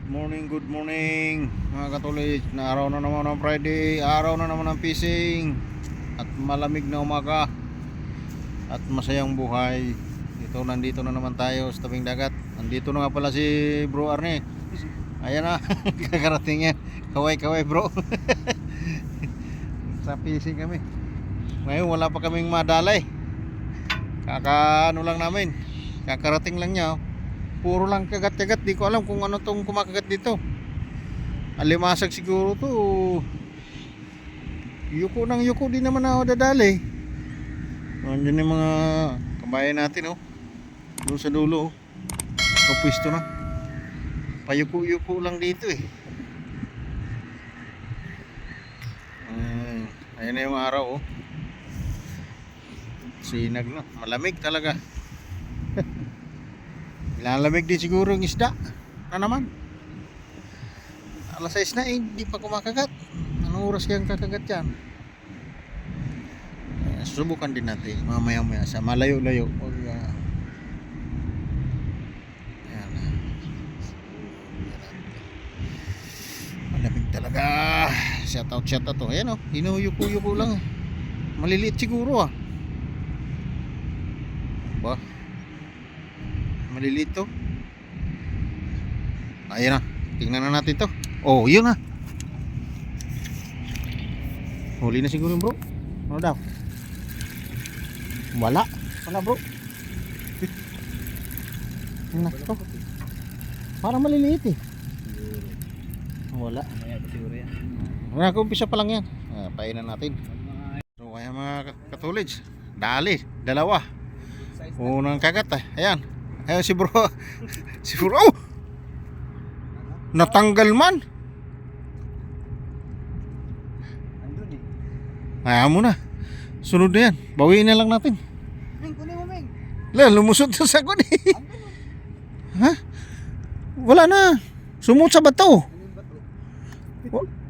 Good morning mga katuloy. Na araw na naman ng Friday, araw na naman ng fishing at malamig na umaga at masayang buhay. Nandito na naman tayo sa tabing dagat. Nandito na nga pala si Bro Arne. Ayan na, kakarating yan. Kaway bro. Sa fishing kami. Ngayon wala pa kaming madalay. Kakaano lang namin. Kakarating lang niya. Puro lang kagat-kagat. Di ko alam kung ano tong kumakagat dito. Alimasag siguro to. Yuko ng yuko. Di naman ako dadali. Nandiyan yung mga kabayan natin, oh. Doon sa dulo, oh. Kapwisto na. Payuko-yuko lang dito, eh. Ayan na yung araw, oh. Sinag na. Malamig talaga. Lalamig din siguro yung isda. Na naman. Alas 6 na, eh. Hindi pa kumakagat. Anong oras kayang kakagat yan? Susubukan din natin mamaya-maya sa malayo-layo. Malamig talaga. Shout out to. Ayan, oh. Hinuyuko-yuko lang. Maliliit siguro, ah. Ba? Maliliit to. Ayan na. Tingnan na natin to. Oh, yun na. Huli na siguro, bro. Ano daw? Wala bro. Nako. Parang maliliit, eh. Wala. Wala, umpisa pa lang yan. Painan natin. So kaya mga katulid, dalawa. Unang kagat, ayan. Ayan si bro. Si bro. Oh! Natanggal man. Ayaw mo na. Sunod na yan. Bawiin na lang natin. Kunin mo, Ming. Lumusot sa sagot, eh. Ha? Wala na. Sumut sa bato.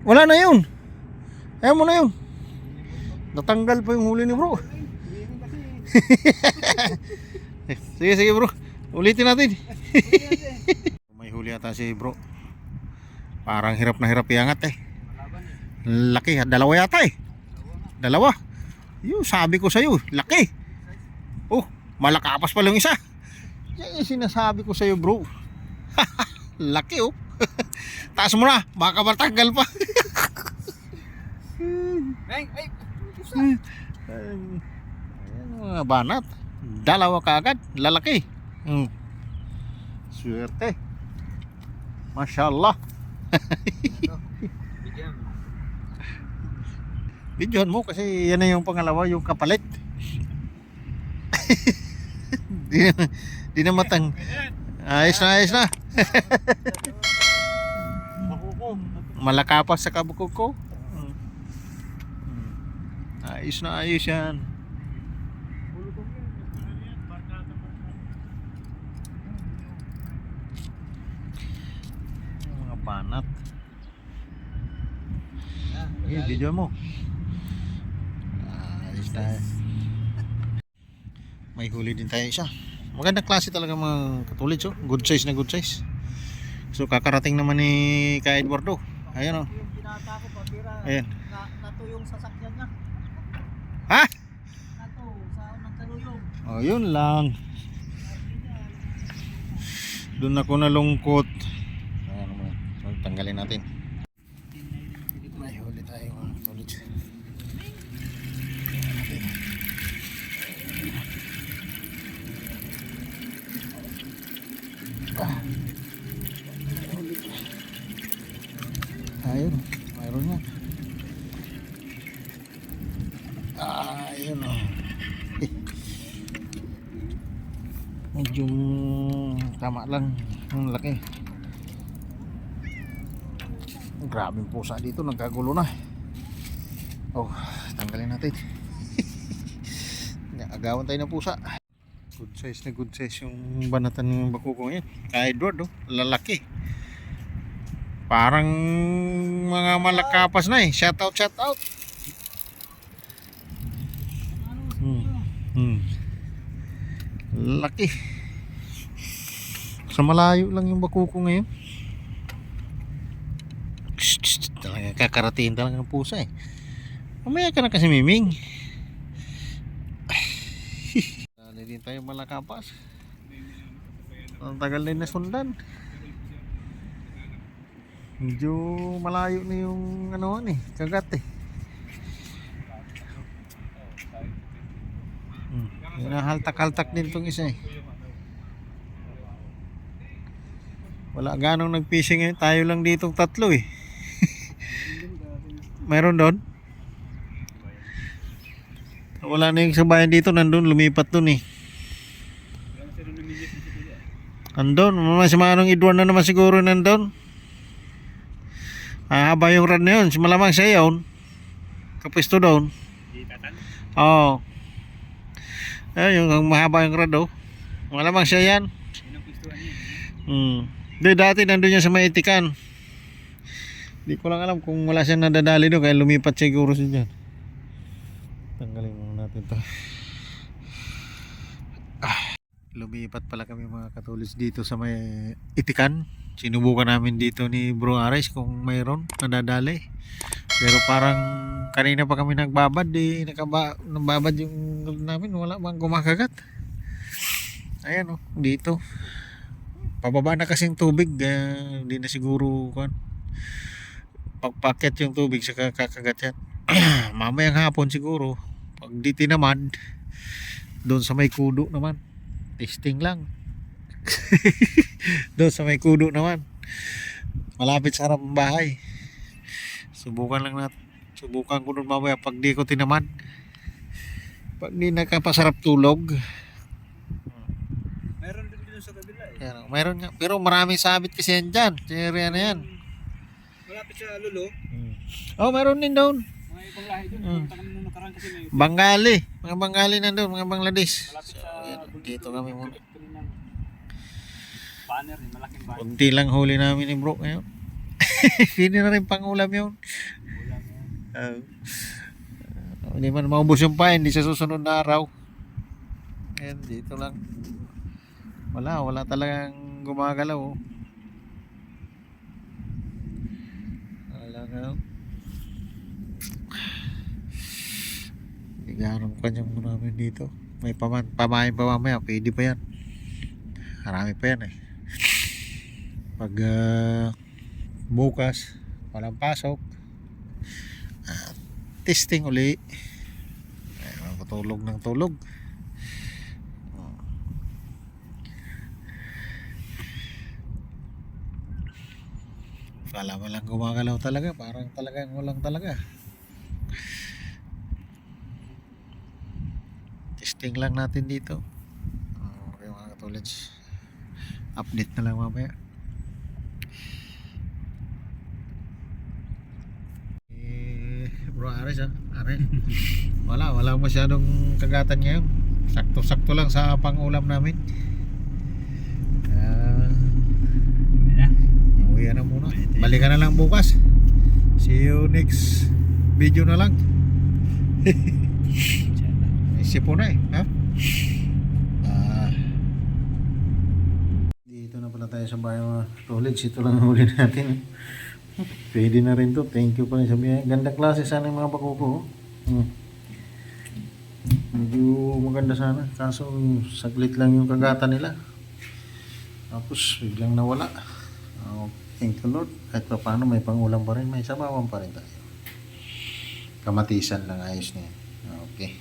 Wala na yun. Ayaw mo na yun. Natanggal pa yung huli ni bro. Sige bro. Ulitin natin. May huli ata si bro. Parang hirap na hirap iangat, eh. Laki. Dalawa yata, eh. Dalawa. Yung sabi ko sa'yo, laki. Oh, malakapas pa lang isa. Yan yung sinasabi ko sa'yo, bro. Laki, oh. Taas mo na, baka matanggal pa. Ming, ay. Ayan mga banat. Dalawa kaagad, lalaki. Swerte. Mashallah. Videohan mo kasi yan na yung pangalawa, yung kapalit. di na matang. Ayos na. Malakapas sa kabukog ko. Ayos yan. Mga banat. Video mo. Ayos na. May huli din tayo isa. Magandang klase talaga mga katulid, oh. Good size. So kakarating naman ni Ka Eduardo. Ayan, oh. Yung pinata ko, pabira. Ayan. Nato yung sasakyan niya. Ha? Nato, sa unang taluyong. Oh, yun lang. Doon ako nalungkot. Ayan naman. So, tanggalin natin. May huli tayo mga katulid. Ayun, mayroon nga. Ayun, oh. Medyo tama lang. Ang laki. Grabing pusa dito, nagkagulo na. Oh, tanggalin natin. Agawan tayo ng pusa. Good size yung banatan ng bakukong yan. Ka Edward, oh. Lalaki. Parang mga malakapas na, eh. Shout out. Laki. Sa malayo lang yung bakuko ngayon. Talaga kakaratiin talaga ng pusa eh. Mamaya ka na kasi Miming. Dali din tayo malakapas. Ang tagal na nasundan. Medyo malayo na yung ano eh, kagat eh. Hinahaltak-haltak din tong isa eh. Wala ganong nag-fishing ngayon. Tayo lang ditong tatlo eh. Mayroon doon? Wala na yung sabayan dito. Nandun, lumipat dun eh. Nandun, si Manong Edward na naman siguro nandun. Haba yung rad na yun. Malamang siya yun. Kapisto doon. Oo. Ayun, yung mahaba yung rad oh. Malamang siya yan. Dati nandun yan sa Maitikan. Di ko lang alam kung wala siyang nadadali doon. Kaya lumipat siguro siya dyan. Tanggalin muna natin to. Lumipat pala kami mga katulis dito sa may Itikan. Sinubukan namin dito ni Bro Ares kung mayroon nadadali. Pero parang kanina pa kami nagbabad nababad yung namin, wala bang kumakagat. Ayan oh, dito. Pababa na kasing tubig, hindi na siguro pagpakyat yung tubig sa kakagat yan. Mamayang hapon siguro pag di tinamad doon sa may kudo naman. Testing lang. Doon sa may kudo naman. Malapit sa harap ng bahay. Subukan ko doon mamaya pag di ko tinamad. Pag di nakapasarap tulog. Meron din dito sa kabila eh. Yan, meron nga. Pero maraming sabit kasi yan dyan. Sa area na yan. Malapit sa Lulo. Oh, meron din doon. Mga ibang lahi doon. Punta kami nung nakaraan kasi may Bengali. Mga Bengali nandun. Mga Bangladesh. malapit sa Dito kami muna. banner eh. Malaking banner. Kunti lang huli namin ni bro ngayon. Hindi na rin pangulam yun. Hindi man maubos yung pain. Hindi sa susunod na araw. Ayan, dito lang. Wala talagang gumagalaw oh. Wala. Igarang kanyang muna namin dito. May pamain pa mamaya. Pwede pa yan. Marami pa yan eh. Pag bukas walang pasok, testing uli. Ayun, tulog ng tulog. Kala mo lang gumagalaw talaga. Parang talagang walang talaga. Testing lang natin dito. Okay mga katulad. Update na lang mamaya. Bro Ares Ares. Wala masyadong kagatan ngayon. Sakto lang sa pangulam namin. Uwi na muna. Balikan na lang bukas. See you next video na lang. Isip po na eh. Ha? Dito na pala tayo sa bahay mga college. Ito lang ang huli natin. Pwede na rin to. Thank you pa rin sa biyaya. Ganda klase sana yung mga pakuko. Medyo maganda sana. Kaso saglit lang yung kagatan nila. Tapos biglang nawala. Thank you Lord. Kahit pa paano may pangulam pa rin. May sabawan pa rin tayo. Kamatisan lang, ayos na yan. Okay.